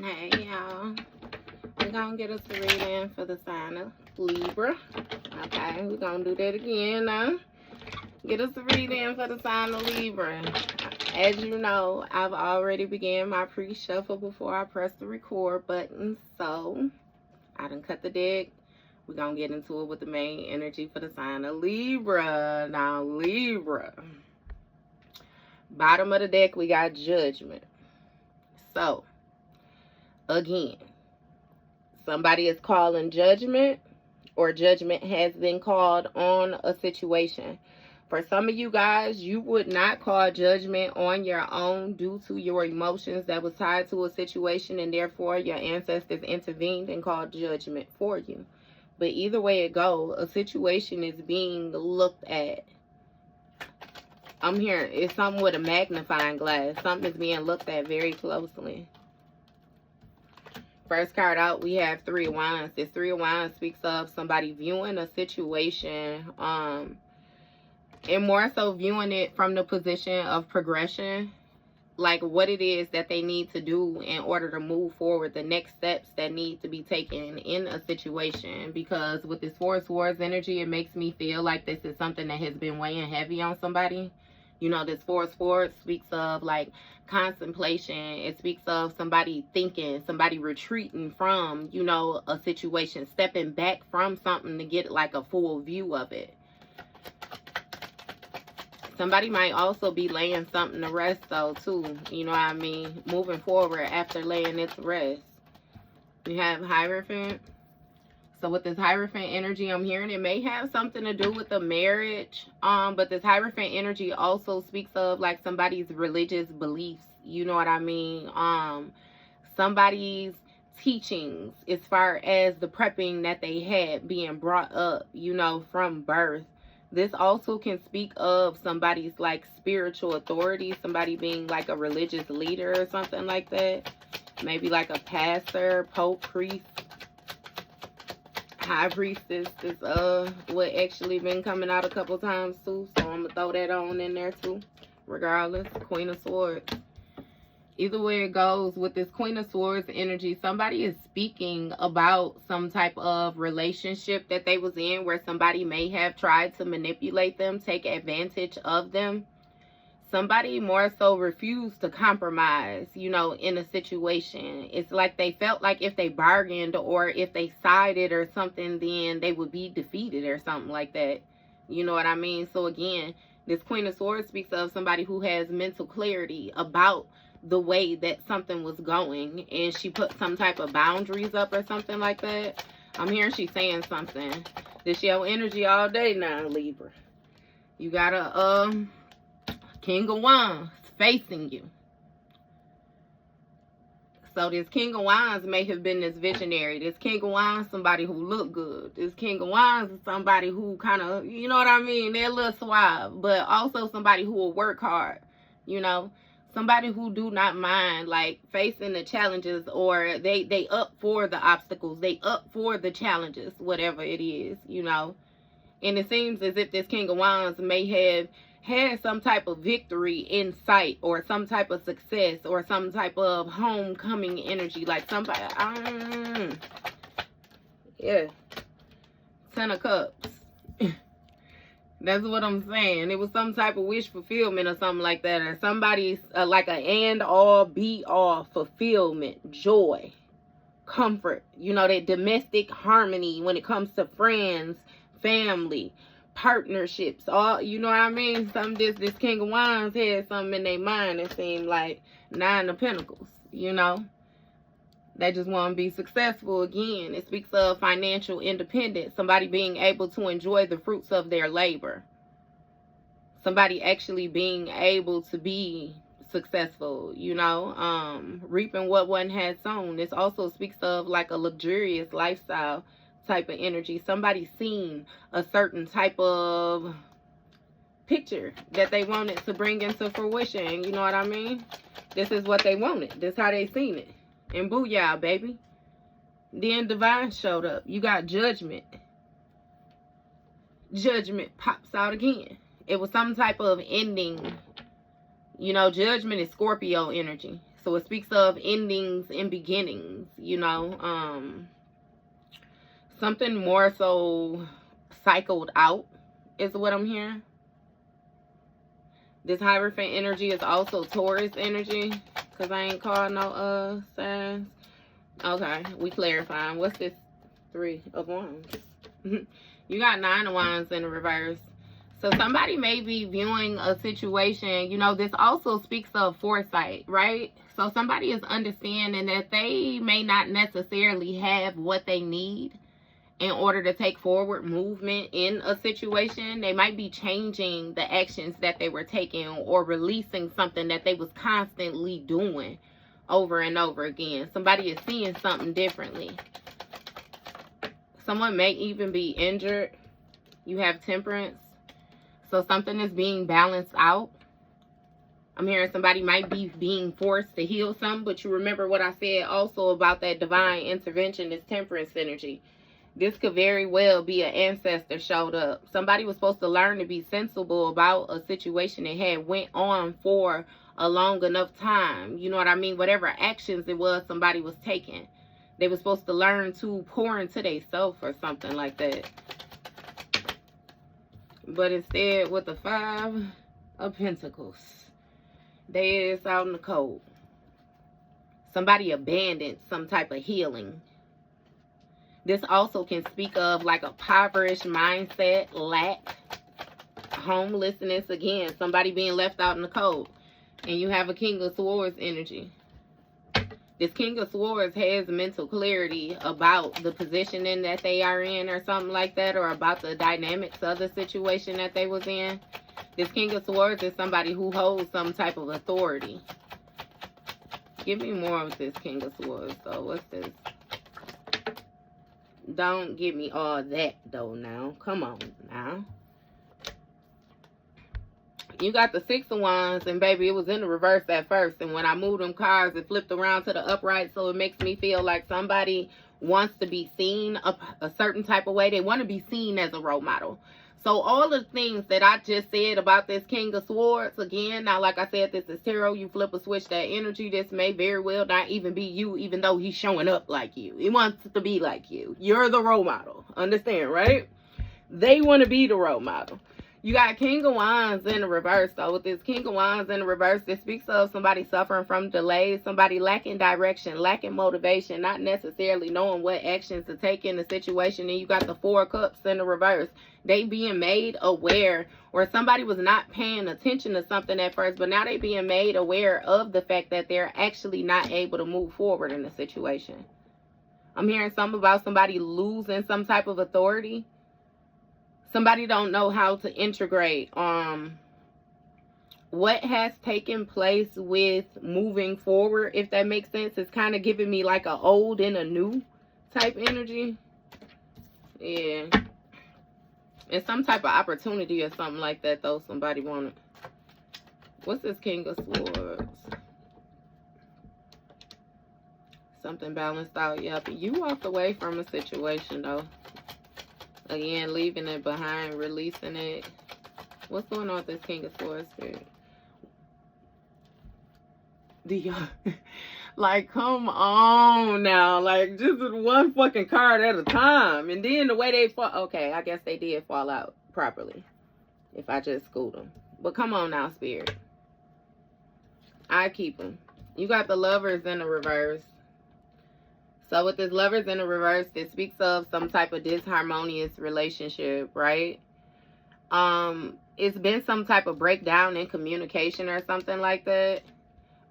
Hey y'all, we're gonna get us a reading for the sign of Libra. Okay, we're gonna do that again now. Get us a reading for the sign of Libra. As you know, I've already began my pre-shuffle before I press the record button, so I done cut the deck. We're gonna get into it with the main energy for the sign of Libra. Now, Libra. Bottom of the deck, we got Judgment. So, again, somebody is calling judgment, or judgment has been called on a situation. For some of you guys, you would not call judgment on your own due to your emotions that was tied to a situation, and therefore your ancestors intervened and called judgment for you. But either way it goes, a situation is being looked at. I'm hearing it's something with a magnifying glass. Something is being looked at very closely. First card out, we have Three of Wands. This Three of Wands speaks of somebody viewing a situation, and more so viewing it from the position of progression, like what it is that they need to do in order to move forward, the next steps that need to be taken in a situation. Because with this Four of Swords energy, it makes me feel like this is something that has been weighing heavy on somebody. You know, this Four of Swords speaks of like contemplation. It speaks of somebody thinking, somebody retreating from, you know, a situation, stepping back from something to get like a full view of it. Somebody might also be laying something to rest though too, you know what I mean, moving forward after laying it to rest. We have Hierophant. So with this Hierophant energy, I'm hearing it may have something to do with the marriage. But this Hierophant energy also speaks of like somebody's religious beliefs, you know what I mean? Somebody's teachings as far as the prepping that they had being brought up, you know, from birth. This also can speak of somebody's like spiritual authority, somebody being like a religious leader or something like that. Maybe like a pastor, pope, priest. High Priestess is what actually been coming out a couple times too, so I'm gonna throw that on in there too. Regardless, Queen of Swords. Either way it goes, with this Queen of Swords energy, somebody is speaking about some type of relationship that they was in where somebody may have tried to manipulate them, take advantage of them. Somebody more so refused to compromise, you know, in a situation. It's like they felt like if they bargained or if they sided or something, then they would be defeated or something like that. You know what I mean? So again, this Queen of Swords speaks of somebody who has mental clarity about the way that something was going, and she put some type of boundaries up or something like that. I'm hearing she's saying something. This your energy all day now, Libra. You got a King of Wands facing you. So this King of Wands may have been this visionary. This King of Wands, somebody who look good. This King of Wands is somebody who kind of, you know what I mean? They're a little suave, but also somebody who will work hard, you know? Somebody who do not mind like facing the challenges, or they up for the obstacles. They up for the challenges, whatever it is, you know? And it seems as if this King of Wands may have had some type of victory in sight, or some type of success, or some type of homecoming energy. Like somebody, yeah, 10 of Cups. That's what I'm saying. It was some type of wish fulfillment or something like that. Or somebody's like a and all be all fulfillment, joy, comfort. You know, that domestic harmony when it comes to friends, family, partnerships, all, you know what I mean? This King of Wands had something in their mind that seemed like Nine of Pentacles, you know? They just want to be successful again. It speaks of financial independence, somebody being able to enjoy the fruits of their labor. Somebody actually being able to be successful, you know, reaping what one has sown. This also speaks of like a luxurious lifestyle type of energy. Somebody seen a certain type of picture that they wanted to bring into fruition, you know what I mean? This is what they wanted. This is how they seen it. And booyah, baby. Then Divine showed up. You got Judgment. Judgment pops out again. It was some type of ending. You know, Judgment is Scorpio energy. So it speaks of endings and beginnings, you know. Something more so cycled out is what I'm hearing. This Hierophant energy is also Taurus energy, because I ain't called no signs. Okay, we clarifying. What's this 3 of Wands? You got 9 of Wands in the reverse. So somebody may be viewing a situation, you know, this also speaks of foresight, right? So somebody is understanding that they may not necessarily have what they need in order to take forward movement in a situation. They might be changing the actions that they were taking or releasing something that they was constantly doing over and over again. Somebody is seeing something differently. Someone may even be injured. You have Temperance. So something is being balanced out. I'm hearing somebody might be being forced to heal something, but you remember what I said also about that divine intervention, this Temperance energy. This could very well be an ancestor showed up. Somebody was supposed to learn to be sensible about a situation that had went on for a long enough time. You know what I mean? Whatever actions it was somebody was taking. They were supposed to learn to pour into themselves or something like that. But instead, with the 5 of Pentacles, they is out in the cold. Somebody abandoned some type of healing. This also can speak of like a impoverished mindset, lack, homelessness. Again, somebody being left out in the cold. And you have a King of Swords energy. This King of Swords has mental clarity about the positioning that they are in or something like that, or about the dynamics of the situation that they was in. This King of Swords is somebody who holds some type of authority. Give me more of this King of Swords, though. What's this? Don't give me all that, though, now. Come on, now. You got the 6 of Wands, and baby, it was in the reverse at first. And when I moved them cards, it flipped around to the upright. So it makes me feel like somebody wants to be seen a certain type of way. They want to be seen as a role model. So all the things that I just said about this King of Swords, again, now like I said, this is tarot. You flip a switch, that energy, this may very well not even be you, even though he's showing up like you. He wants to be like you. You're the role model. Understand, right? They want to be the role model. You got King of Wands in the reverse. So with this King of Wands in the reverse, this speaks of somebody suffering from delays, somebody lacking direction, lacking motivation, not necessarily knowing what actions to take in the situation. And you got the 4 of Cups in the reverse. They being made aware, or somebody was not paying attention to something at first, but now they being made aware of the fact that they're actually not able to move forward in the situation. I'm hearing something about somebody losing some type of authority. Somebody don't know how to integrate what has taken place with moving forward, if that makes sense. It's kind of giving me like a old and a new type energy. Yeah. It's some type of opportunity or something like that, though, somebody wanted. What's this King of Swords? Something balanced out. Yep. You walked away from a situation, though. Again, leaving it behind, releasing it. What's going on with this King of Swords spirit? Like, come on now. Like, just one fucking card at a time. And then the way they fall. Okay, I guess they did fall out properly. If I just schooled them. But come on now, spirit. I keep them. You got the Lovers in the reverse. So with this Lovers in the reverse, it speaks of some type of disharmonious relationship, right? It's been some type of breakdown in communication or something like that.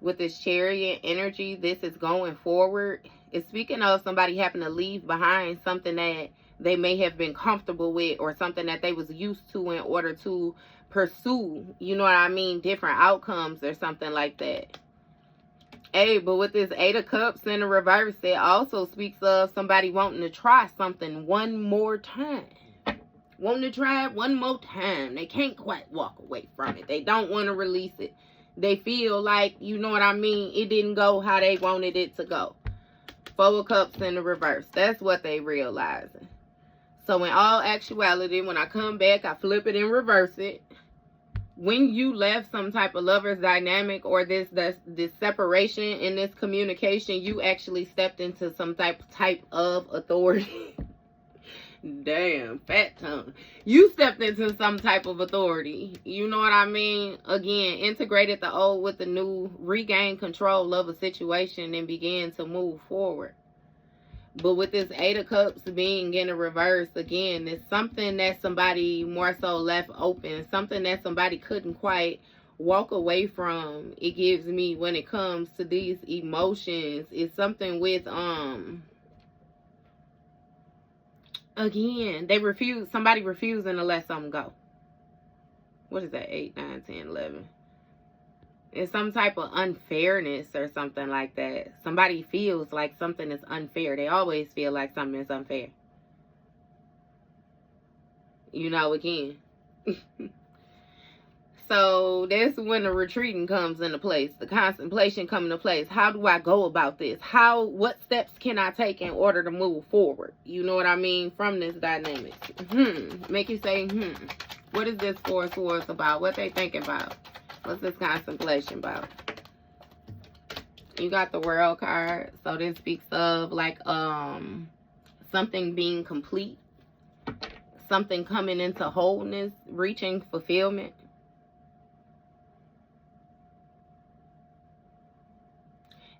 With this Chariot energy, this is going forward. It's speaking of somebody having to leave behind something that they may have been comfortable with, or something that they was used to in order to pursue, you know what I mean, different outcomes or something like that. Hey, but with this 8 of Cups in the reverse, it also speaks of somebody wanting to try something one more time. Wanting to try it one more time. They can't quite walk away from it. They don't want to release it. They feel like, you know what I mean, it didn't go how they wanted it to go. 4 of Cups in the reverse. That's what they realizing. So in all actuality, when I come back, I flip it and reverse it. when you left some type of lover's dynamic or this separation in this communication, you actually stepped into some type of authority. Damn, fat tongue. You stepped into some type of authority. You know what I mean? Again, integrated the old with the new, regained control of a situation and began to move forward. But with this 8 of Cups being in a reverse, again, it's something that somebody more so left open. Something that somebody couldn't quite walk away from. It gives me, when it comes to these emotions, it's something with, again, somebody refusing to let something go. What is that? 8, 9, 10, 11. It's some type of unfairness or something like that. Somebody feels like something is unfair. They always feel like something is unfair. You know, again. So that's when the retreating comes into place. The contemplation comes into place. How do I go about this? What steps can I take in order to move forward? You know what I mean? From this dynamic. Make you say, What is this Four of Swords about? What they thinking about? What's this contemplation about? You got the World card. So this speaks of like something being complete. Something coming into wholeness. Reaching fulfillment.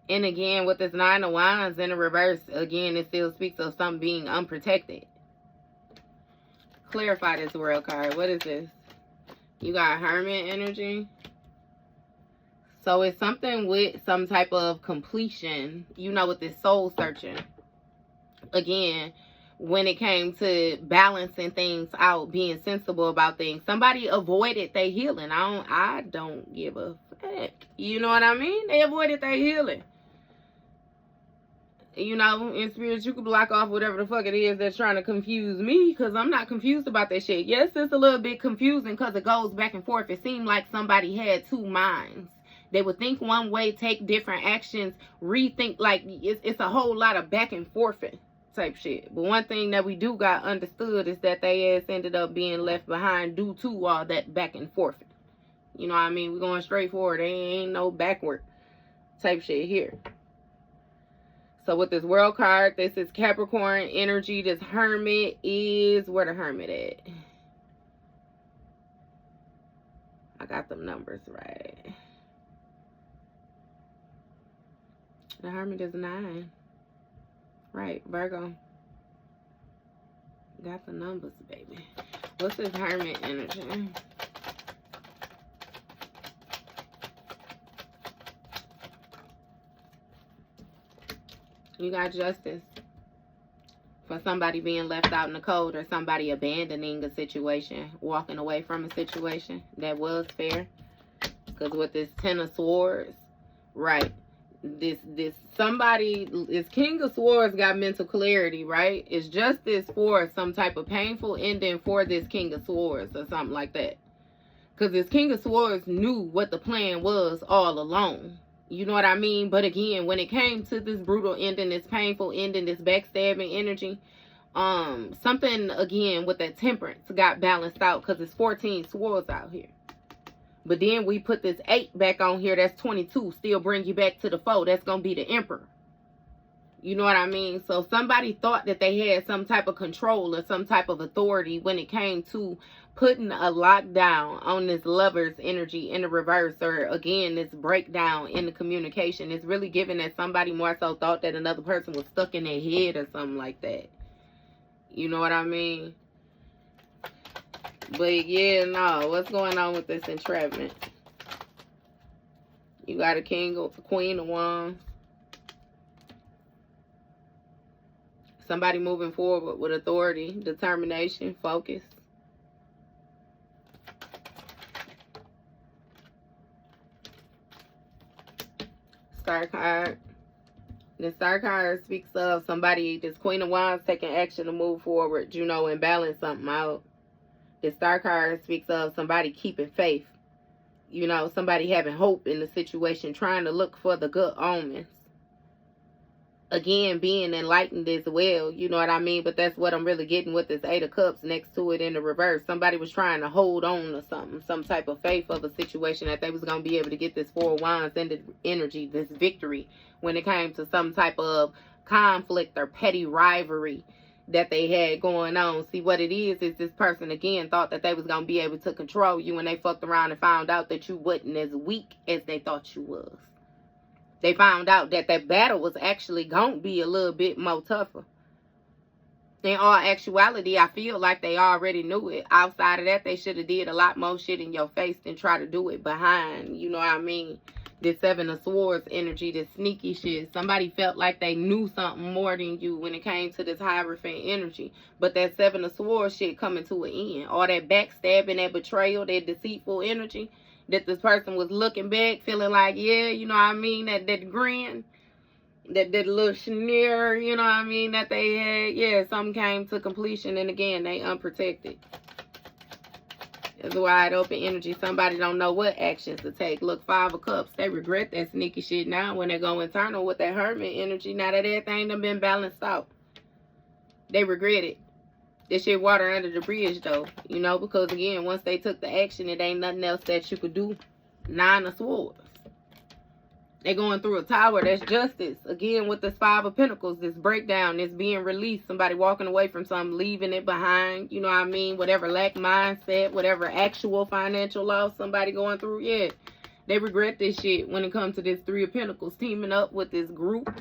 And again, with this 9 of Wands in the reverse, again, it still speaks of something being unprotected. Clarify this World card. What is this? You got Hermit energy. So it's something with some type of completion, you know, with this soul searching. Again, when it came to balancing things out, being sensible about things, somebody avoided their healing. I don't give a fuck. You know what I mean? They avoided their healing. You know, in spirit, you can block off whatever the fuck it is that's trying to confuse me, because I'm not confused about that shit. Yes, it's a little bit confusing because it goes back and forth. It seemed like somebody had two minds. They would think one way, take different actions, rethink. Like, it's a whole lot of back and forth type shit. But one thing that we do got understood is that they ass ended up being left behind due to all that back and forth. You know what I mean? We're going straight forward. There ain't no backward type shit here. So with this World card, this is Capricorn energy. This Hermit is, where the Hermit at? I got them numbers right. The Hermit is 9. Right, Virgo. Got the numbers, baby. What's this Hermit energy? You got Justice. For somebody being left out in the cold, or somebody abandoning a situation, walking away from a situation that was fair. Because with this 10 of Swords, right, this King of Swords got mental clarity, right? It's Justice for some type of painful ending for this King of Swords or something like that. Because this King of Swords knew what the plan was all along. You know what I mean? But again, when it came to this brutal ending, this painful ending, this backstabbing energy, something, again, with that temperance got balanced out, because it's 14 swords out here. But then we put this 8 back on here. That's 22. Still bring you back to the 4. That's going to be the Emperor. You know what I mean? So somebody thought that they had some type of control or some type of authority when it came to putting a lockdown on this Lover's energy in the reverse, or again, this breakdown in the communication. It's really giving that somebody more so thought that another person was stuck in their head or something like that. You know what I mean? But yeah, no, what's going on with this entrapment? You got a Queen of Wands. Somebody moving forward with authority, determination, focus. Star card. The Star card speaks of somebody, this Queen of Wands, taking action to move forward, you know, and balance something out. The Star card speaks of somebody keeping faith. You know, somebody having hope in the situation, trying to look for the good omens. again, being enlightened as well, you know what I mean? But that's what I'm really getting with this Eight of Cups next to it in the reverse. Somebody was trying to hold on to something, some type of faith of a situation that they was going to be able to get this Four of Wands energy, this victory, when it came to some type of conflict or petty rivalry that they had going on. See, what it is this person, again, thought that they was going to be able to control you, and they fucked around and found out that you wasn't as weak as they thought you was. They found out that that battle was actually going to be a little bit more tougher. In all actuality, I feel like they already knew it. Outside of that, they should have did a lot more shit in your face than try to do it behind. You know what I mean? This Seven of Swords energy, this sneaky shit. Somebody felt like they knew something more than you when it came to this Hierophant energy. But that Seven of Swords shit coming to an end. All that backstabbing, that betrayal, that deceitful energy. That this person was looking back, feeling like, yeah, you know what I mean, that grin, that little sneer, you know what I mean, that they had, yeah, something came to completion, and again, they unprotected. It's a wide open energy. Somebody don't know what actions to take. Look, Five of Cups, they regret that sneaky shit now when they go internal with that Hermit energy, now that everything done been balanced out. They regret it. This shit water under the bridge, though, you know, because, again, once they took the action, it ain't nothing else that you could do. Nine of Swords. They going through a tower. That's justice. Again, with this Five of Pentacles, this breakdown, this being released, somebody walking away from something, leaving it behind, you know what I mean, whatever lack mindset, whatever actual financial loss somebody going through, yeah, they regret this shit when it comes to this Three of Pentacles, teaming up with this group,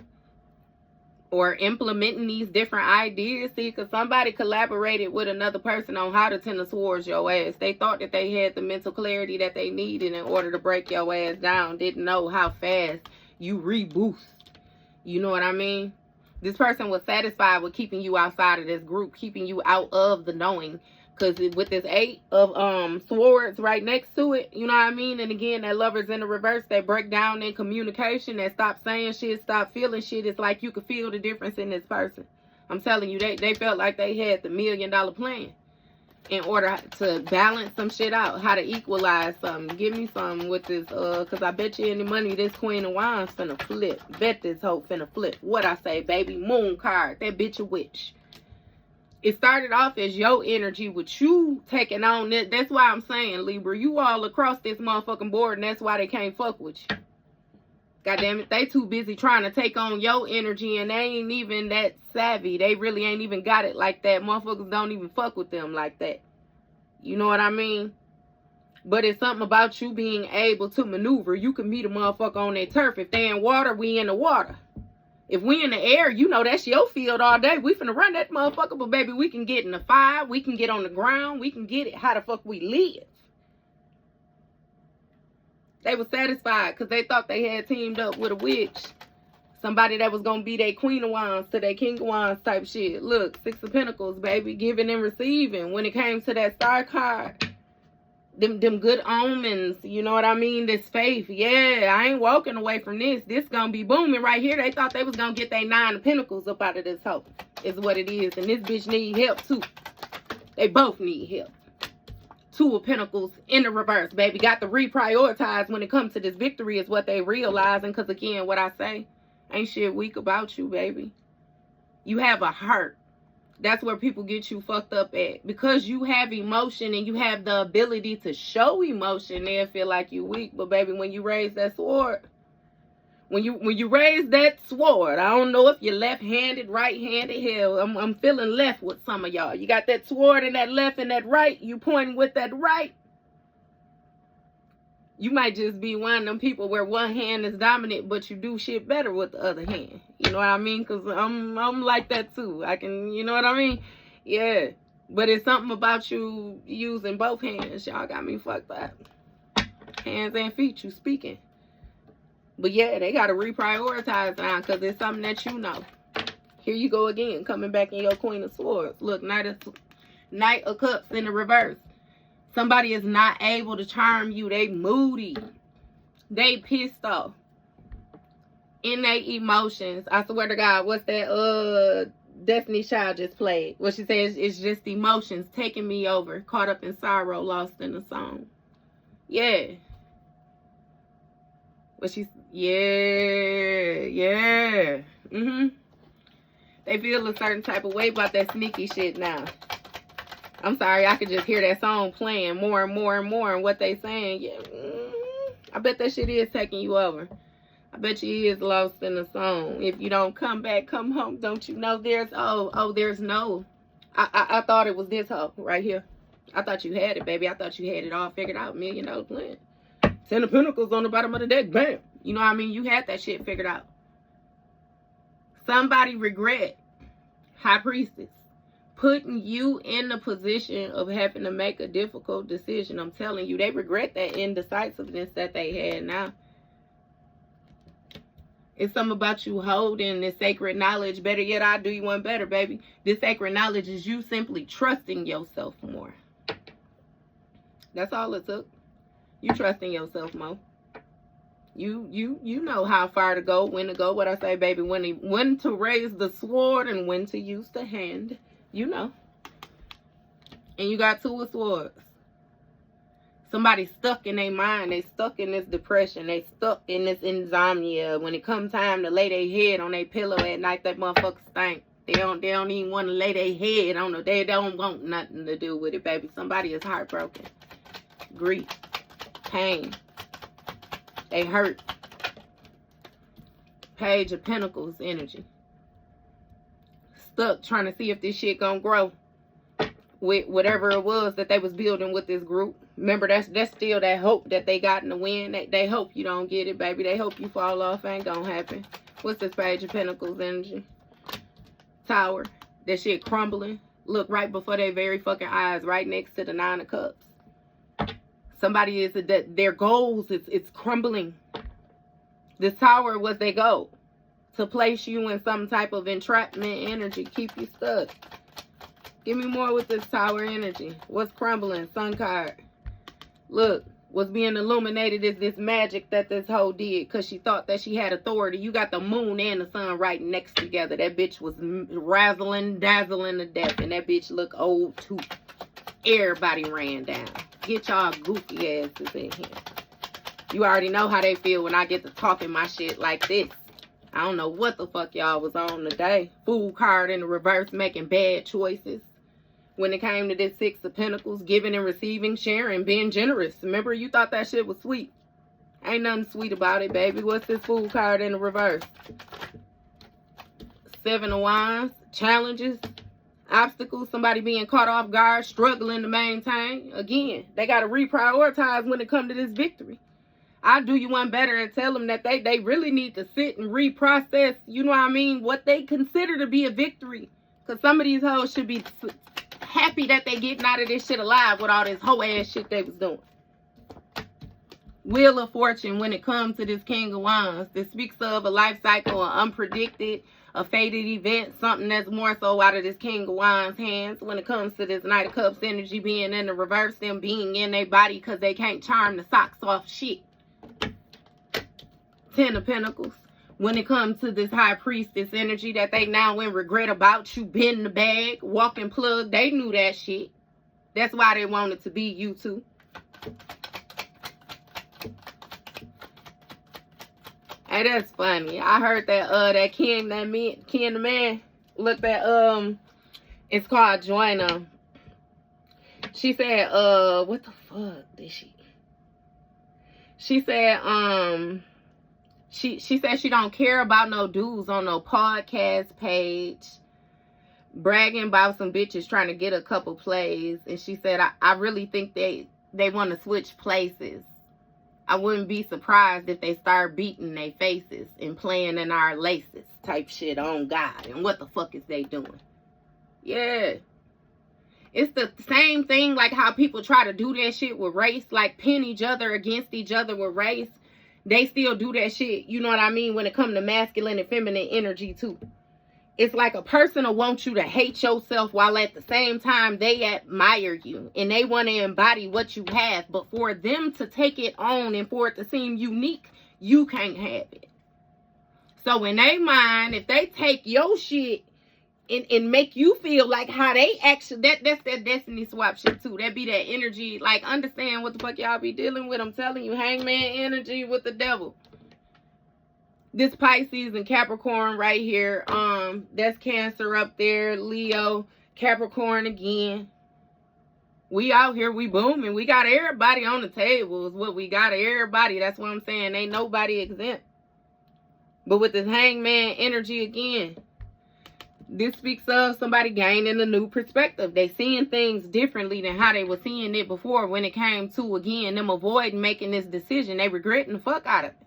or implementing these different ideas. See, because somebody collaborated with another person on how to Ten of Swords your ass. They thought that they had the mental clarity that they needed in order to break your ass down. Didn't know how fast you reboost. You know what I mean? This person was satisfied with keeping you outside of this group, keeping you out of the knowing. Because with this Eight of Swords right next to it, you know what I mean? And again, that Lovers in the reverse, that breakdown in communication, that stop saying shit, stop feeling shit. It's like you could feel the difference in this person. I'm telling you, they felt like they had the $1 million plan in order to balance some shit out, how to equalize something. Give me something with this, because I bet you any money this Queen of Wands finna flip. Bet this hoe finna flip. What I say, baby? Moon card. That bitch a witch. It started off as your energy with you taking on it. That's why I'm saying, Libra, you all across this motherfucking board, and that's why they can't fuck with you. God damn it, they too busy trying to take on your energy, and they ain't even that savvy. They really ain't even got it like that. Motherfuckers don't even fuck with them like that. You know what I mean? But it's something about you being able to maneuver. You can meet a motherfucker on their turf. If they in water, we in the water. If we in the air, you know that's your field all day. We finna run that motherfucker, but baby, we can get in the fire. We can get on the ground. We can get it how the fuck we live. They were satisfied because they thought they had teamed up with a witch. Somebody that was going to be their Queen of Wands to their King of Wands type shit. Look, Six of Pentacles, baby, giving and receiving. When it came to that Star card, them good omens, you know what I mean? This faith, yeah, I ain't walking away from this. This gonna be booming right here. They thought they was gonna get their Nine of Pentacles up out of this hoe, is what it is. And this bitch need help too. They both need help. Two of Pentacles in the reverse, baby. Got to reprioritize when it comes to this victory is what they realizing. Because again, what I say, ain't shit weak about you, baby. You have a heart. That's where people get you fucked up at. Because you have emotion and you have the ability to show emotion, they'll feel like you weak. But baby, when you raise that sword, when you raise that sword, I don't know if you're left-handed, right-handed. Hell, I'm feeling left with some of y'all. You got that sword in that left and that right. You pointing with that right. You might just be one of them people where one hand is dominant, but you do shit better with the other hand. You know what I mean? Because I'm like that too. I can, you know what I mean? Yeah. But it's something about you using both hands. Y'all got me fucked up. Hands and feet, you speaking. But yeah, they got to reprioritize now because it's something that you know. Here you go again, coming back in your Queen of Swords. Look, Knight of Cups in the reverse. Somebody is not able to charm you. They moody. They pissed off. In their emotions. I swear to God, what's that Destiny Child just played? What she says, it's just emotions taking me over. Caught up in sorrow, lost in the song. Yeah. What she's, yeah. They feel a certain type of way about that sneaky shit now. I'm sorry, I could just hear that song playing more and more and more, and what they saying. Yeah, I bet that shit is taking you over. I bet you is lost in the song. If you don't come back, come home. Don't you know there's there's no. I thought it was this hoe right here. I thought you had it, baby. I thought you had it all figured out. $1 million plan. 10 of Pentacles on the bottom of the deck. Bam. You know what I mean? You had that shit figured out. Somebody regret. High Priestess. Putting you in the position of having to make a difficult decision. I'm telling you, they regret that indecisiveness that they had now. It's something about you holding this sacred knowledge. Better yet, I'll do you one better, baby. This sacred knowledge is you simply trusting yourself more. That's all it took. You trusting yourself more. You know how far to go, when to go. What I say, baby, when to raise the sword and when to use the hand. You know. And you got 2 of swords. Somebody stuck in their mind. They stuck in this depression. They stuck in this insomnia. When it comes time to lay their head on their pillow at night, that motherfucker stink. They don't even want to lay their head on it. They don't want nothing to do with it, baby. Somebody is heartbroken. Grief. Pain. They hurt. Page of Pentacles energy. Stuck trying to see if this shit gonna grow with whatever it was that they was building with this group. Remember, that's still that hope that they got in the wind. They hope you don't get it, baby. They hope you fall off. Ain't gonna happen. What's this Page of Pentacles energy? Tower. That shit crumbling. Look, right before their very fucking eyes, right next to the 9 of Cups. Somebody is that their goals, it's crumbling. This tower was their goal. To place you in some type of entrapment energy. Keep you stuck. Give me more with this tower energy. What's crumbling? Sun card. Look, what's being illuminated is this magic that this hoe did. Because she thought that she had authority. You got the moon and the sun right next together. That bitch was razzling, dazzling to death. And that bitch look old too. Everybody ran down. Get y'all goofy asses in here. You already know how they feel when I get to talking my shit like this. I don't know what the fuck y'all was on today. Fool card in the reverse, making bad choices. When it came to this 6 of Pentacles, giving and receiving, sharing, being generous. Remember, you thought that shit was sweet. Ain't nothing sweet about it, baby. What's this Fool card in the reverse? 7 of Wands, challenges, obstacles, somebody being caught off guard, struggling to maintain. Again, they got to reprioritize when it comes to this victory. I do you one better and tell them that they really need to sit and reprocess, you know what I mean, what they consider to be a victory. Because some of these hoes should be happy that they getting out of this shit alive with all this hoe ass shit they was doing. Wheel of Fortune, when it comes to this King of Wands, this speaks of a life cycle, an unpredicted, a fated event, something that's more so out of this King of Wands hands. When it comes to this Knight of Cups energy being in the reverse, them being in their body because they can't charm the socks off shit. 10 of Pentacles. When it comes to this High Priestess energy that they now in regret about, you been the bag, walking plug, they knew that shit. That's why they wanted to be you too. Hey, that's funny. I heard that Ken the man. Look, that it's called Joanna. She said, what the fuck did she? She said, she said she don't care about no dudes on no podcast page bragging about some bitches trying to get a couple plays. And she said, I really think they want to switch places. I wouldn't be surprised if they start beating their faces and playing in our laces type shit on God. And what the fuck is they doing? Yeah. It's the same thing like how people try to do that shit with race, like pin each other against each other with race. They still do that shit, you know what I mean, when it comes to masculine and feminine energy too. It's like a person will want you to hate yourself while at the same time they admire you. And they want to embody what you have. But for them to take it on and for it to seem unique, you can't have it. So in their mind, if they take your shit and make you feel like how they actually, that's that destiny swap shit too. That be that energy, like understand what the fuck y'all be dealing with. I'm telling you, hangman energy with the devil. This Pisces and Capricorn right here. That's Cancer up there. Leo, Capricorn again. We out here, we booming. We got everybody on the table is what we got. Everybody. That's what I'm saying. Ain't nobody exempt. But with this hangman energy again, this speaks of somebody gaining a new perspective. They seeing things differently than how they were seeing it before when it came to, again, them avoiding making this decision. They regretting the fuck out of it.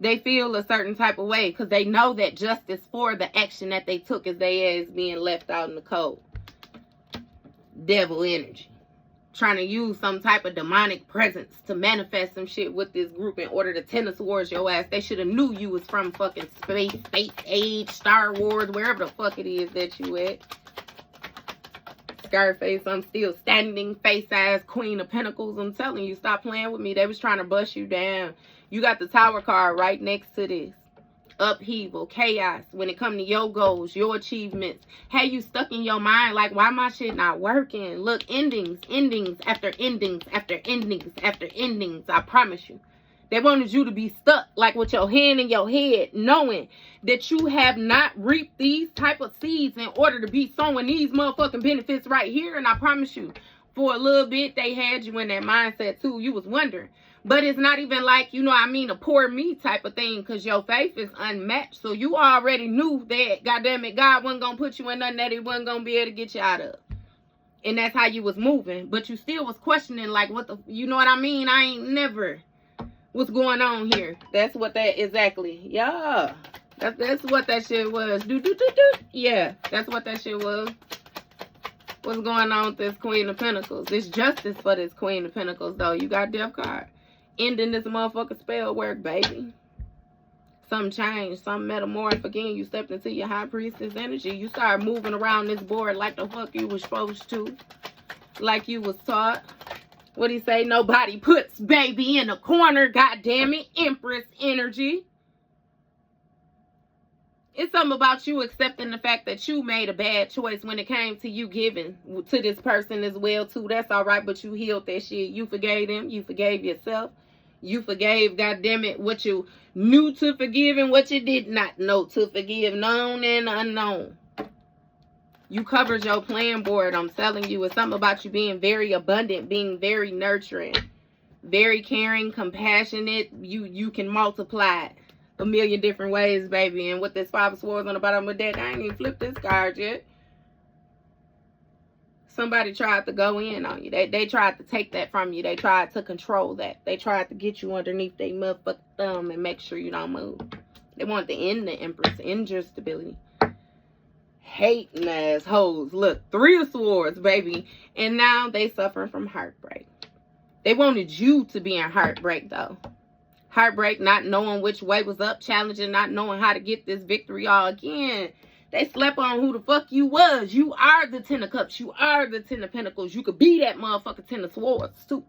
They feel a certain type of way because they know that justice for the action that they took is their ass being left out in the cold. Devil energy. Trying to use some type of demonic presence to manifest some shit with this group in order to tend towards your ass. They should have knew you was from fucking space age, Star Wars, wherever the fuck it is that you at. Scarface, I'm still standing, face ass, Queen of Pentacles. I'm telling you, stop playing with me. They was trying to bust you down. You got the Tower card right next to this. Upheaval, chaos, when it comes to your goals, your achievements. Have you stuck in your mind like, why my shit not working? Look, endings after endings after endings after endings. I promise you. They wanted you to be stuck like with your hand in your head, knowing that you have not reaped these type of seeds in order to be sowing these motherfucking benefits right here. And I promise you, for a little bit, they had you in that mindset too. You was wondering. But it's not even like, you know what I mean, a poor me type of thing, because your faith is unmatched. So you already knew that, goddamn it, God wasn't going to put you in nothing that he wasn't going to be able to get you out of. And that's how you was moving. But you still was questioning, like, what the, you know what I mean? I ain't never, what's going on here? That's what that, exactly. Yeah. That's what that shit was. Yeah, that's what that shit was. What's going on with this Queen of Pentacles? It's justice for this Queen of Pentacles, though. You got Death card. Ending this motherfucking spell work, baby. Something changed. Something metamorphed. Again, you stepped into your High Priestess energy. You started moving around this board like the fuck you was supposed to. Like you was taught. What'd he say? Nobody puts baby in a corner, goddammit. Empress energy. It's something about you accepting the fact that you made a bad choice when it came to you giving to this person as well, too. That's all right, but you healed that shit. You forgave them. You forgave yourself. You forgave, goddammit, what you knew to forgive and what you did not know to forgive. Known and unknown. You covered your plan board. I'm telling you, it's something about you being very abundant, being very nurturing, very caring, compassionate. You can multiply it a million different ways, baby. And with this Five of Swords on the bottom of the deck, I ain't even flipped this card yet. Somebody tried to go in on you. They tried to take that from you. They tried to control that. They tried to get you underneath their motherfucking thumb and make sure you don't move. They wanted to end the Empress, end your stability. Hating assholes. Look, Three of Swords, baby. And now they suffering from heartbreak. They wanted you to be in heartbreak, though. Heartbreak, not knowing which way was up, challenging, not knowing how to get this victory all again. They slept on who the fuck you was. You are the Ten of Cups. You are the Ten of Pentacles. You could be that motherfucker Ten of Swords too.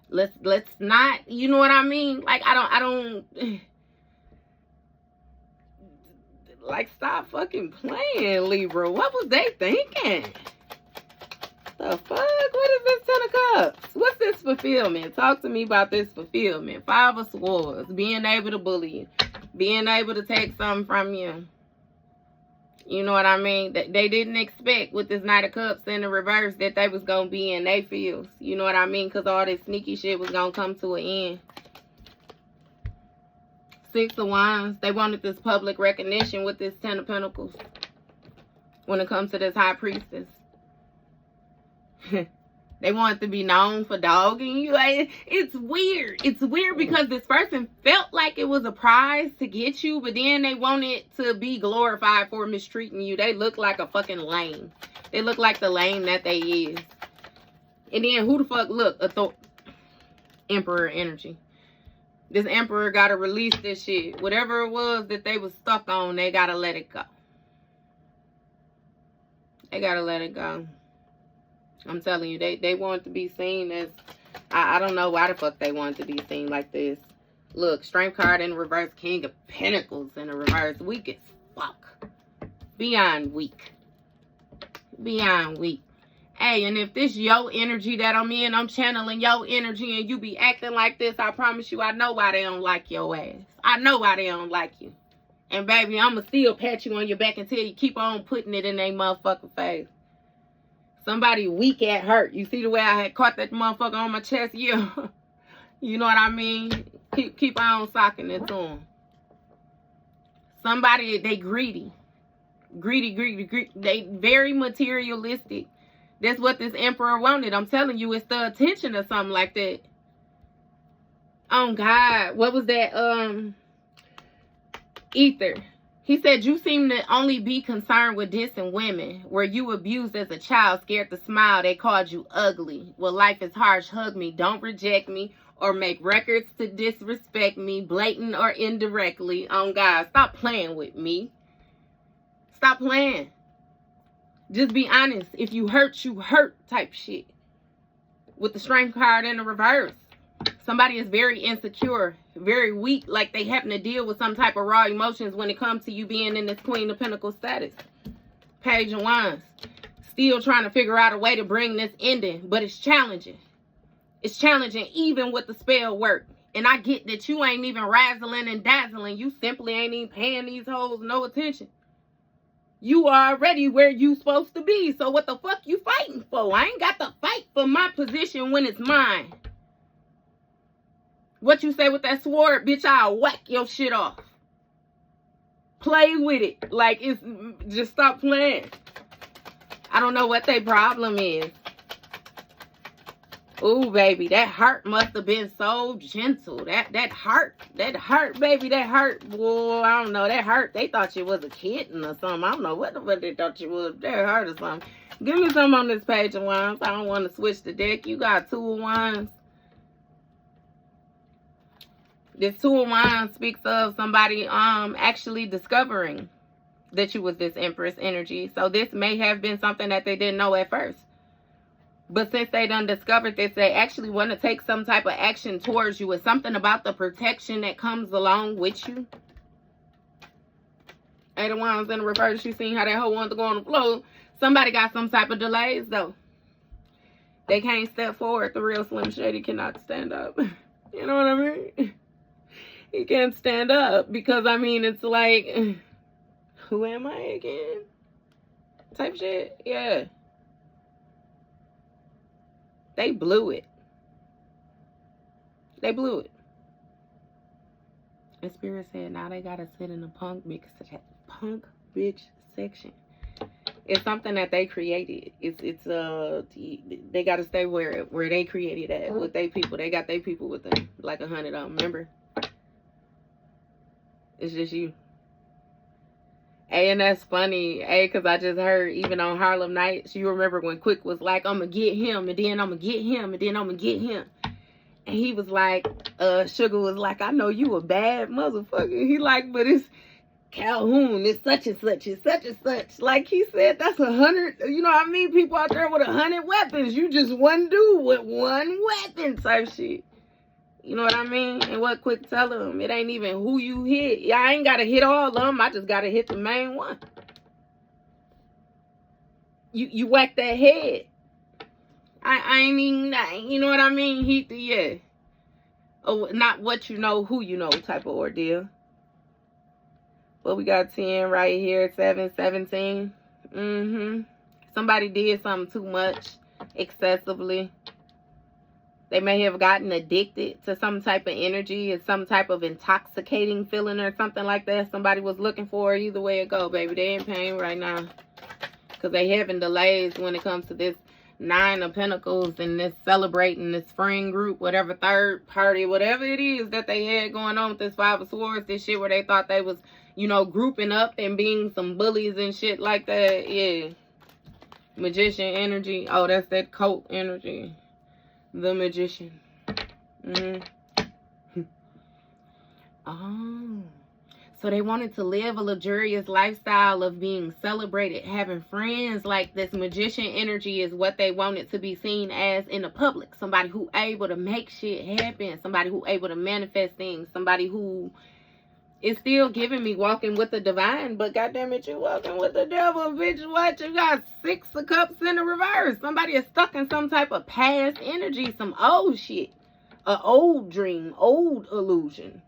Let's not, you know what I mean? Like, I don't like, stop fucking playing, Libra. What was they thinking? The fuck? What is this Ten of Cups? What's this fulfillment? Talk to me about this fulfillment. Five of Swords. Being able to bully you. Being able to take something from you. You know what I mean? They didn't expect with this Knight of Cups in the reverse that they was going to be in their fields. You know what I mean? Because all this sneaky shit was going to come to an end. Six of Wands. They wanted this public recognition with this Ten of Pentacles. When it comes to this High Priestess. They want to be known for dogging you. It's weird. It's weird because this person felt like it was a prize to get you, but then they wanted to be glorified for mistreating you. They look like a fucking lame. They look like the lame that they is. And then who the fuck, look, Emperor energy. This Emperor got to release this shit. Whatever it was that they was stuck on, they got to let it go. They got to let it go. I'm telling you, they want to be seen as, I don't know why the fuck they want to be seen like this. Look, Strength card in reverse, King of Pentacles in the reverse. Weak as fuck. Beyond weak. Beyond weak. Hey, and if this your energy that I'm in, I'm channeling your energy, and you be acting like this, I promise you, I know why they don't like your ass. I know why they don't like you. And baby, I'ma still pat you on your back until you keep on putting it in their motherfucking face. Somebody weak at hurt. You see the way I had caught that motherfucker on my chest? Yeah. You know what I mean? Keep on socking it to them. Somebody, they greedy. Greedy. They very materialistic. That's what this emperor wanted. I'm telling you, it's the attention or something like that. Oh, God. What was that? Ether. He said, you seem to only be concerned with dissing women. Were you abused as a child, scared to smile? They called you ugly. Well, life is harsh. Hug me. Don't reject me or make records to disrespect me, blatant or indirectly. Oh, God. Stop playing with me. Stop playing. Just be honest. If you hurt, you hurt type shit. With the strength card in the reverse. Somebody is very insecure, very weak, like they having to deal with some type of raw emotions when it comes to you being in this Queen of Pentacles status. Page of Wands. Still trying to figure out a way to bring this ending, but it's challenging. It's challenging even with the spell work. And I get that you ain't even razzling and dazzling. You simply ain't even paying these hoes no attention. You are already where you supposed to be. So what the fuck you fighting for? I ain't got to fight for my position when it's mine. What you say with that sword, bitch, I'll whack your shit off. Play with it. Like, it's just stop playing. I don't know what their problem is. Ooh, baby, that heart must have been so gentle. That heart, baby, that heart. Boy, I don't know, that heart. They thought you was a kitten or something. I don't know what the fuck they thought you was. That heart or something. Give me some on this page of wands. I don't want to switch the deck. You got 2 of wands. This 2 of wands speaks of somebody actually discovering that you was this Empress energy. So this may have been something that they didn't know at first. But since they done discovered this, they actually want to take some type of action towards you. It's something about the protection that comes along with you. 8 of wands in the reverse. You seen how that hoe wanted to go on the floor. Somebody got some type of delays though. They can't step forward. The real Slim Shady cannot stand up. You know what I mean? He can't stand up because, I mean, it's like, who am I again? Type shit. Yeah. They blew it. They blew it. And Spirit said now they got to sit in the punk bitch section. It's something that they created. It's they got to stay where they created at with their people. They got their people with them, like 100 of them. Remember? It's just you. And that's funny, because I just heard, even on Harlem Nights, you remember when Quick was like, I'm going to get him, and then I'm going to get him, and then I'm going to get him. And he was like, Sugar was like, I know you a bad motherfucker. He like, but it's Calhoun, it's such and such, it's such and such. Like he said, that's 100, you know what I mean? People out there with 100 weapons. You just one dude with one weapon type shit. You know what I mean? And what Quick tell him, it ain't even who you hit. Yeah, I ain't got to hit all of them. I just got to hit the main one. You whack that head. I ain't even, you know what I mean? Yeah. Oh, not what you know, who you know type of ordeal. But we got 10 right here, 7, 17. Somebody did something too much, excessively. They may have gotten addicted to some type of energy or some type of intoxicating feeling or something like that somebody was looking for. Either way it go, baby. They in pain right now. Because they having delays when it comes to this 9 of Pentacles and this celebrating this friend group, whatever, third party, whatever it is that they had going on with this 5 of Swords. This shit where they thought they was, you know, grouping up and being some bullies and shit like that. Yeah. Magician energy. Oh, that's that cult energy. The Magician. Oh. So they wanted to live a luxurious lifestyle of being celebrated, having friends. Like this Magician energy is what they wanted to be seen as in the public. Somebody who able to make shit happen. Somebody who able to manifest things. Somebody who It's still giving me walking with the divine, but goddamn it, you walking with the devil, bitch. What? You got 6 of cups in the reverse. Somebody is stuck in some type of past energy, some old shit. An old dream, old illusion,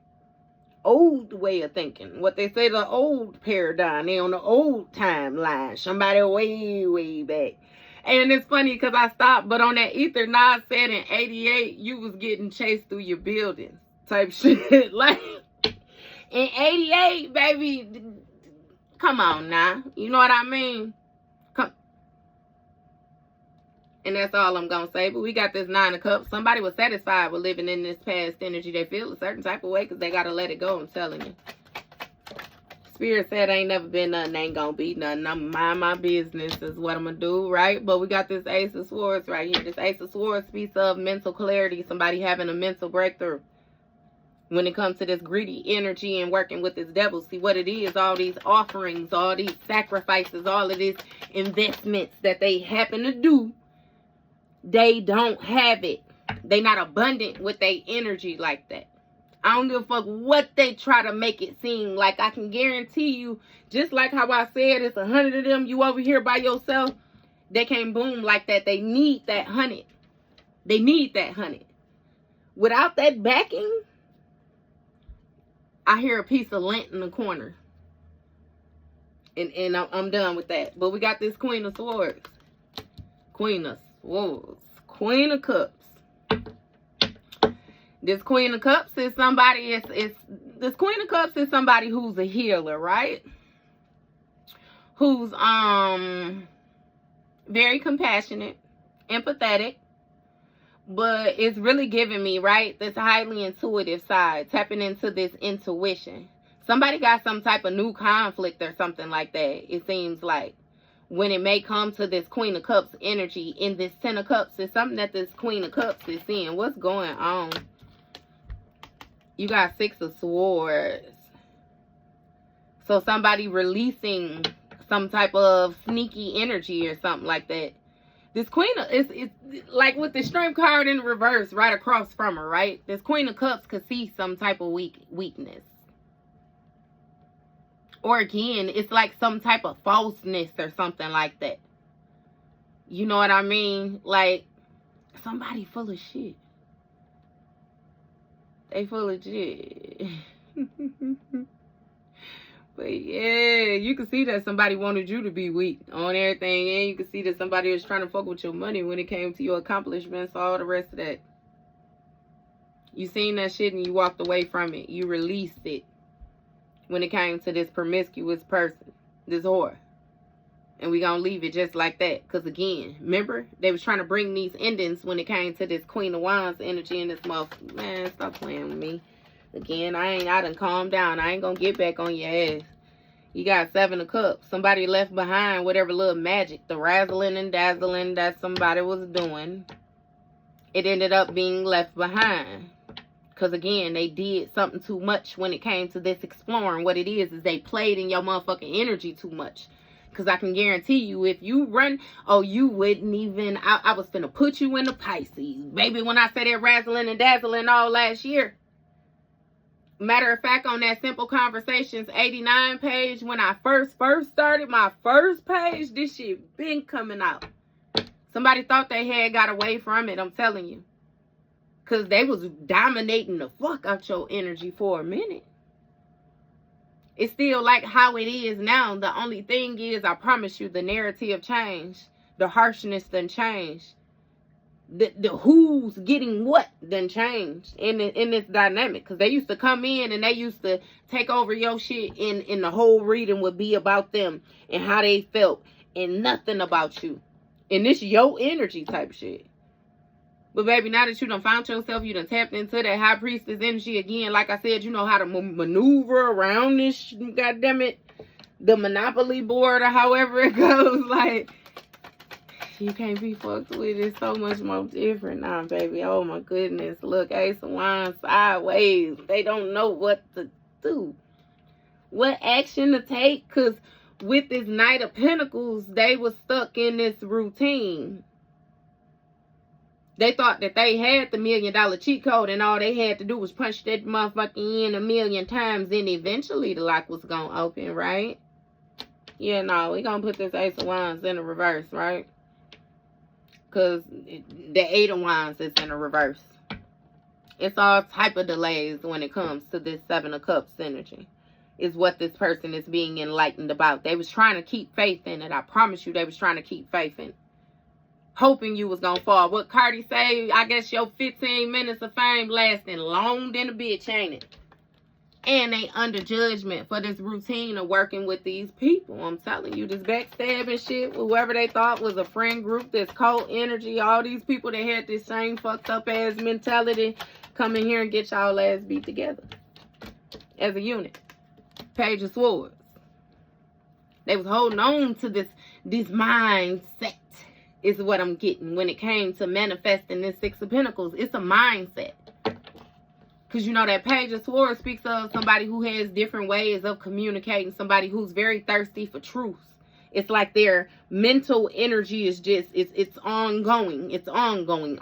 old way of thinking. What they say, the old paradigm. They on the old timeline. Somebody way, way back. And it's funny because I stopped, but on that ether, Nas said in 88, you was getting chased through your buildings type shit. Like, in 88, baby, come on now. You know what I mean? Come. And that's all I'm going to say. But we got this 9 of cups. Somebody was satisfied with living in this past energy. They feel a certain type of way because they got to let it go, I'm telling you. Spirit said ain't never been nothing, ain't going to be nothing. I'm mind my business is what I'm going to do, right? But we got this Ace of Swords right here. This Ace of Swords speaks of mental clarity. Somebody having a mental breakthrough. When it comes to this greedy energy and working with this devil, see what it is, all these offerings, all these sacrifices, all of these investments that they happen to do, they don't have it. They not abundant with their energy like that. I don't give a fuck what they try to make it seem like. I can guarantee you, just like how I said, it's 100 of them, you over here by yourself, they can't boom like that. They need that 100. They need that 100. Without that backing, I hear a piece of lint in the corner. And I'm done with that. But we got this Queen of Swords. Queen of Swords. Queen of Cups. This Queen of Cups is somebody, this Queen of Cups is somebody who's a healer, right? Who's very compassionate, empathetic. But it's really giving me, right, this highly intuitive side, tapping into this intuition. Somebody got some type of new conflict or something like that, it seems like. When it may come to this Queen of Cups energy in this 10 of Cups, it's something that this Queen of Cups is seeing. What's going on? You got 6 of Swords. So somebody releasing some type of sneaky energy or something like that. This Queen of, it's like with the Strength card in reverse right across from her, right? This Queen of Cups could see some type of weakness. Or again, it's like some type of falseness or something like that. You know what I mean? Like, somebody full of shit. They full of shit. But yeah, you can see that somebody wanted you to be weak on everything. And you can see that somebody was trying to fuck with your money when it came to your accomplishments, all the rest of that. You seen that shit and you walked away from it. You released it when it came to this promiscuous person, this whore. And we gonna leave it just like that. Because again, remember, they was trying to bring these endings when it came to this Queen of Wands energy in this motherfucker. Man, stop playing with me. Again, I done calmed down. I ain't gonna get back on your ass. You got 7 of Cups. Somebody left behind whatever little magic, the razzling and dazzling that somebody was doing. It ended up being left behind. Because again, they did something too much when it came to this exploring. What it is they played in your motherfucking energy too much. Because I can guarantee you, if you run, oh, you wouldn't even, I was finna put you in the Pisces. Baby, when I said that razzling and dazzling all last year. Matter of fact, on that Simple Conversations 89 page, when I first started my first page, this shit been coming out. Somebody thought they had got away from it, I'm telling you. Because they was dominating the fuck out your energy for a minute. It's still like how it is now. The only thing is, I promise you, the narrative changed. The harshness done changed. The who's getting what done changed in this dynamic. Because they used to come in and they used to take over your shit, and the whole reading would be about them and how they felt and nothing about you. And this your energy type shit. But baby, now that you done found yourself, you done tapped into that High Priestess energy again. Like I said, you know how to maneuver around this, goddammit, the Monopoly board or however it goes. Like, you can't be fucked with. It's so much more different now, baby. Oh my goodness. Look, Ace of Wands sideways. They don't know what to do. What action to take. Because with this Knight of Pentacles, they were stuck in this routine. They thought that they had the $1 million cheat code and all they had to do was punch that motherfucker in 1,000,000 times and eventually the lock was going to open, right? Yeah, no, we going to put this Ace of Wands in the reverse, right? Because the 8 of Wands is in the reverse. It's all type of delays when it comes to this 7 of Cups energy. Is what this person is being enlightened about. They was trying to keep faith in it. I promise you they was trying to keep faith in it. Hoping you was gonna fall. What Cardi say, I guess your 15 minutes of fame lasting long than a bitch, ain't it? And they under judgment for this routine of working with these people. I'm telling you, this backstabbing shit, whoever they thought was a friend group, this cult energy, all these people that had this same fucked up ass mentality, come in here and get y'all ass beat together. As a unit. Page of Swords. They was holding on to this mindset. Is what I'm getting when it came to manifesting this 6 of Pentacles. It's a mindset. Because you know that Page of Swords speaks of somebody who has different ways of communicating. Somebody who's very thirsty for truth. It's like their mental energy is just, it's ongoing. It's ongoing.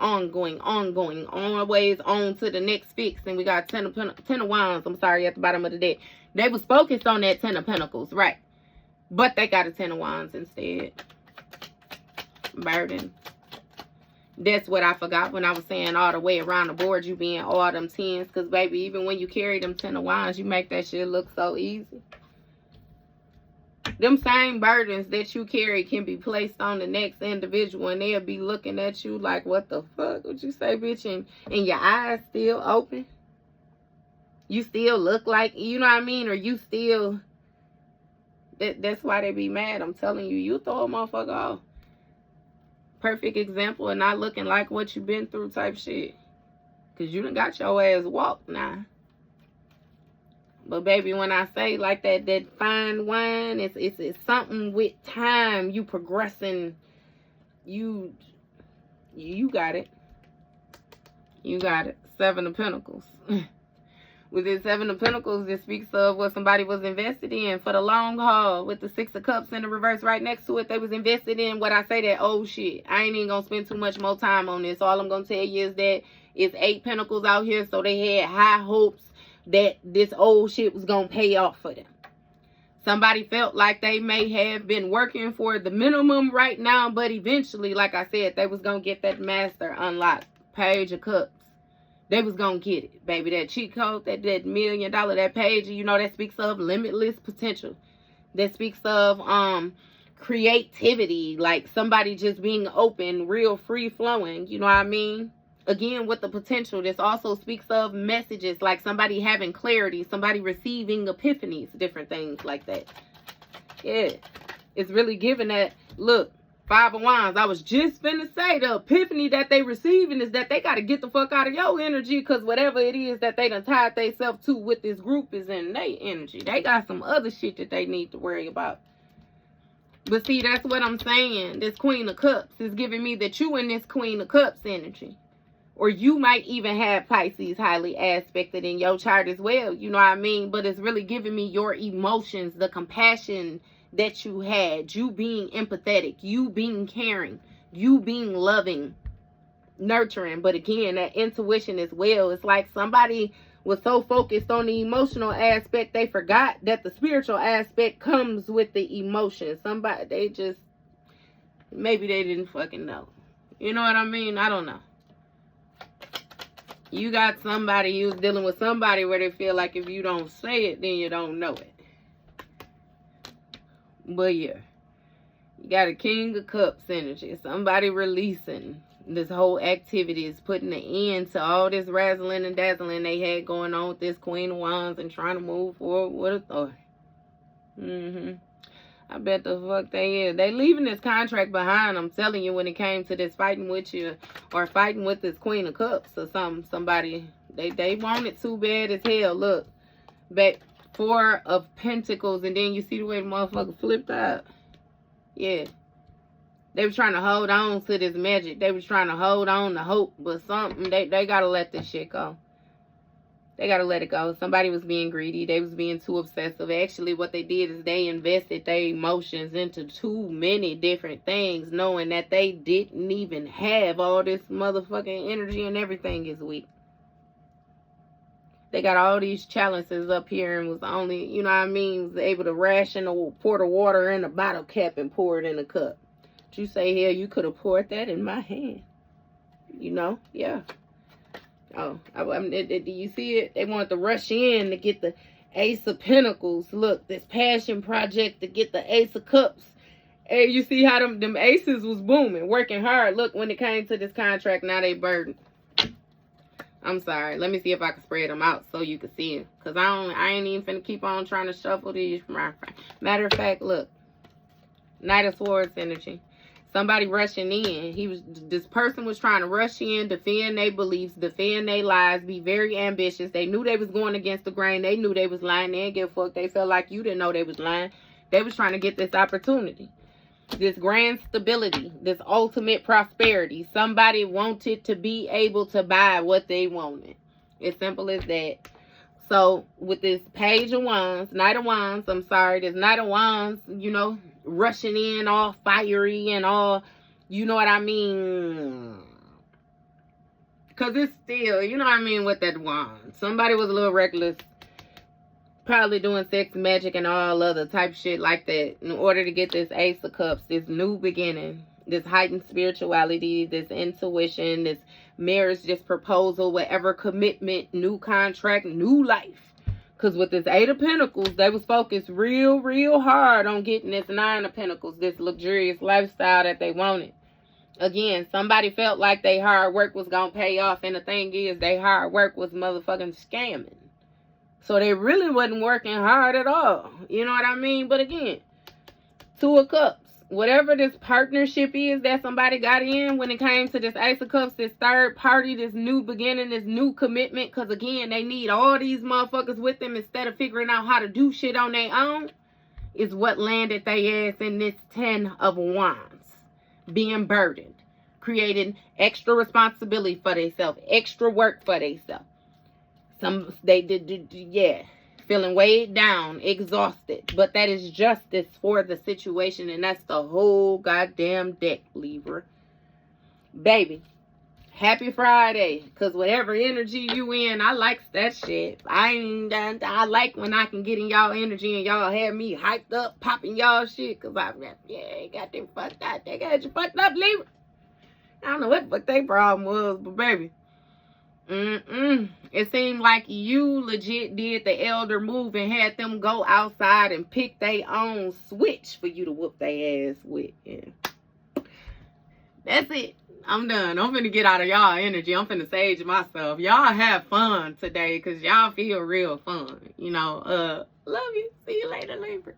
Always on to the next fix. And we got 10 of Wands, I'm sorry, at the bottom of the deck. They was focused on that 10 of Pentacles, right? But they got a 10 of Wands instead. Burden. That's what I forgot when I was saying all the way around the board, you being all them 10s. Because, baby, even when you carry them 10 of Wands, you make that shit look so easy. Them same burdens that you carry can be placed on the next individual, and they'll be looking at you like, what the fuck would you say, bitch? And your eyes still open. You still look like, you know what I mean? Or you still, that's why they be mad. I'm telling you, you throw a motherfucker off. Perfect example of not looking like what you been through type shit. Because you done got your ass walked now. But baby, when I say like that fine wine, it's something with time. You progressing. You got it. You got it. 7 of Pentacles. With this 7 of Pentacles, it speaks of what somebody was invested in for the long haul. With the 6 of Cups in the reverse right next to it, they was invested in what I say, that old shit. I ain't even going to spend too much more time on this. All I'm going to tell you is that it's 8 Pentacles out here, so they had high hopes that this old shit was going to pay off for them. Somebody felt like they may have been working for the minimum right now, but eventually, like I said, they was going to get that master unlocked. Page of Cups. They was gonna get it, baby. That cheat code, that $1 million, that page, you know, that speaks of limitless potential. That speaks of creativity, like somebody just being open, real free flowing, you know what I mean? Again, with the potential, this also speaks of messages, like somebody having clarity, somebody receiving epiphanies, different things like that. Yeah, it's really giving that, look, 5 of Wands. I was just finna say the epiphany that they receiving is that they got to get the fuck out of your energy, because whatever it is that they done tied themselves to with this group is in their energy. They got some other shit that they need to worry about. But see, that's what I'm saying. This Queen of Cups is giving me that you in this Queen of Cups energy. Or you might even have Pisces highly aspected in your chart as well. You know what I mean? But it's really giving me your emotions, the compassion that you had, you being empathetic, you being caring, you being loving, nurturing. But again, that intuition as well. It's like somebody was so focused on the emotional aspect, they forgot that the spiritual aspect comes with the emotion. Somebody, they just, maybe they didn't fucking know. You know what I mean? I don't know. You got somebody, you was dealing with somebody where they feel like if you don't say it, then you don't know it. But yeah, you got a King of Cups energy. Somebody releasing this whole activity, is putting an end to all this razzling and dazzling they had going on with this Queen of Wands and trying to move forward with authority. I bet the fuck they is. They leaving this contract behind, I'm telling you, when it came to this fighting with you or fighting with this Queen of Cups or somebody. They want it too bad as hell. Look, back 4 of Pentacles, and then you see the way the motherfucker flipped out. Yeah. They were trying to hold on to this magic. They was trying to hold on to hope, but something, they gotta let this shit go. They got to let it go. Somebody was being greedy. They was being too obsessive. Actually, what they did is they invested their emotions into too many different things, knowing that they didn't even have all this motherfucking energy and everything is weak. They got all these chalices up here and was only, you know what I mean, was able to ration or pour the water in a bottle cap and pour it in a cup. But you say, hell, you could have poured that in my hand. You know? Yeah. Oh, do you see it? They wanted to rush in to get the Ace of Pentacles. Look, this passion project to get the Ace of Cups. Hey, you see how them aces was booming, working hard. Look, when it came to this contract, now they burdened. I'm sorry. Let me see if I can spread them out so you can see it. Because I ain't even finna keep on trying to shuffle these. Matter of fact, look. Knight of Swords energy. Somebody rushing in. This person was trying to rush in, defend their beliefs, defend their lies, be very ambitious. They knew they was going against the grain. They knew they was lying. They didn't give a fuck. They felt like you didn't know they was lying. They was trying to get this opportunity. This grand stability, this ultimate prosperity. Somebody wanted to be able to buy what they wanted. As simple as that. So, with this Page of Wands, Knight of Wands, I'm sorry, this Knight of Wands, you know, rushing in all fiery and all, you know what I mean? Because it's still, you know what I mean, with that wand. Somebody was a little reckless. Probably doing sex, magic, and all other type shit like that in order to get this Ace of Cups, this new beginning, this heightened spirituality, this intuition, this marriage, this proposal, whatever commitment, new contract, new life. Because with this Eight of Pentacles, they was focused real hard on getting this Nine of Pentacles, this luxurious lifestyle that they wanted. Again, somebody felt like their hard work was going to pay off. And the thing is, their hard work was motherfucking scamming. So they really wasn't working hard at all. You know what I mean? But again, Two of Cups. Whatever this partnership is that somebody got in when it came to this Ace of Cups, this third party, this new beginning, this new commitment. Because again, they need all these motherfuckers with them instead of figuring out how to do shit on their own. Is what landed their ass in this 10 of Wands. Being burdened. Creating extra responsibility for themselves. Extra work for themselves. Yeah. Feeling weighed down, exhausted. But that is justice for the situation. And that's the whole goddamn deck, Libra. Baby, happy Friday. Because whatever energy you in, I like that shit. I like when I can get in y'all energy and y'all have me hyped up, popping y'all shit. Because I got them fucked up. They got you fucked up, Libra. I don't know what their problem was, but baby. It seemed like you legit did the elder move and had them go outside and pick their own switch for you to whoop their ass with. Yeah. That's it. I'm done. I'm finna get out of y'all energy. I'm finna sage myself. Y'all have fun today because y'all feel real fun. You know, love you. See you later, Libra.